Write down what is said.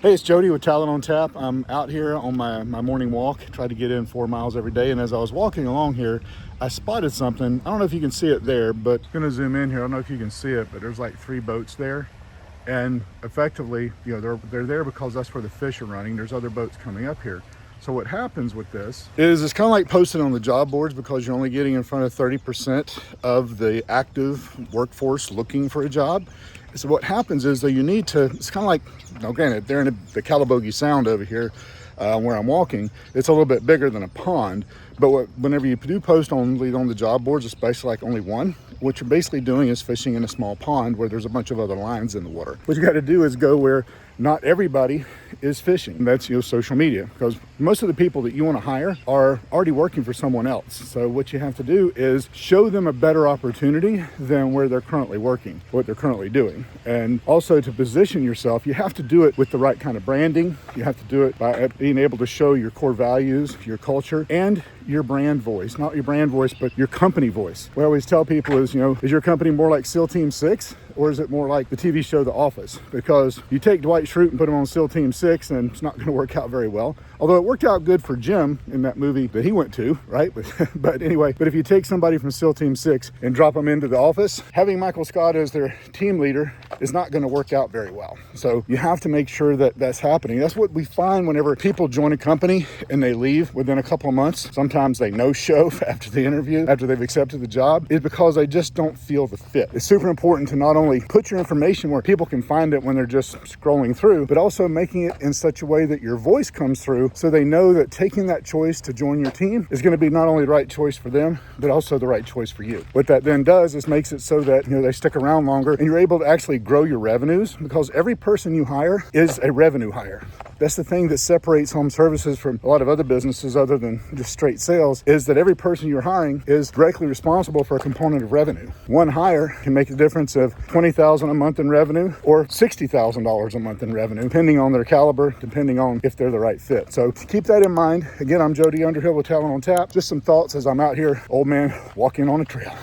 Hey, it's Jody with Talent on Tap. I'm out here on my morning walk, try to get in 4 miles every day. And as I was walking along here, I spotted something. I don't know if you can see it there, but I'm gonna zoom in here. I don't know if you can see it, but there's like 3 boats there. And effectively, you know, they're there because that's where the fish are running. There's other boats coming up here. So what happens with this is it's kind of like posting on the job boards because you're only getting in front of 30% of the active workforce looking for a job. So what happens is that you need to, it's kind of like, now granted, they're in the Calabogie Sound over here where I'm walking. It's a little bit bigger than a pond, but whenever you do post on the job boards, especially like only one, what you're basically doing is fishing in a small pond where there's a bunch of other lines in the water. What you got to do is go where not everybody is fishing. That's, you know, social media, because most of the people that you want to hire are already working for someone else. So what you have to do is show them a better opportunity than where they're currently working, what they're currently doing. And also to position yourself, you have to do it with the right kind of branding. You have to do it by being able to show your core values, your culture, and your brand voice. Not your brand voice, but your company voice. What I always tell people is, you know, is your company more like SEAL Team 6? Or is it more like the TV show The Office? Because you take Dwight Schrute and put him on SEAL Team 6 and it's not going to work out very well. Although it worked out good for Jim in that movie that he went to, right? But anyway, but if you take somebody from SEAL Team 6 and drop them into The Office, having Michael Scott as their team leader is not going to work out very well. So you have to make sure that that's happening. That's what we find whenever people join a company and they leave within a couple of months. Sometimes they no-show after the interview, after they've accepted the job, is because they just don't feel the fit. It's super important to not only put your information where people can find it when they're just scrolling through, but also making it in such a way that your voice comes through so they know that taking that choice to join your team is going to be not only the right choice for them, but also the right choice for you. What that then does is makes it so that, you know, they stick around longer and you're able to actually grow your revenues, because every person you hire is a revenue hire. That's the thing that separates home services from a lot of other businesses other than just straight sales, is that every person you're hiring is directly responsible for a component of revenue. One hire can make the difference of $20,000 a month in revenue or $60,000 a month in revenue, depending on their caliber, depending on if they're the right fit. So keep that in mind. Again, I'm Jody Underhill with Talent on Tap. Just some thoughts as I'm out here, old man walking on a trail.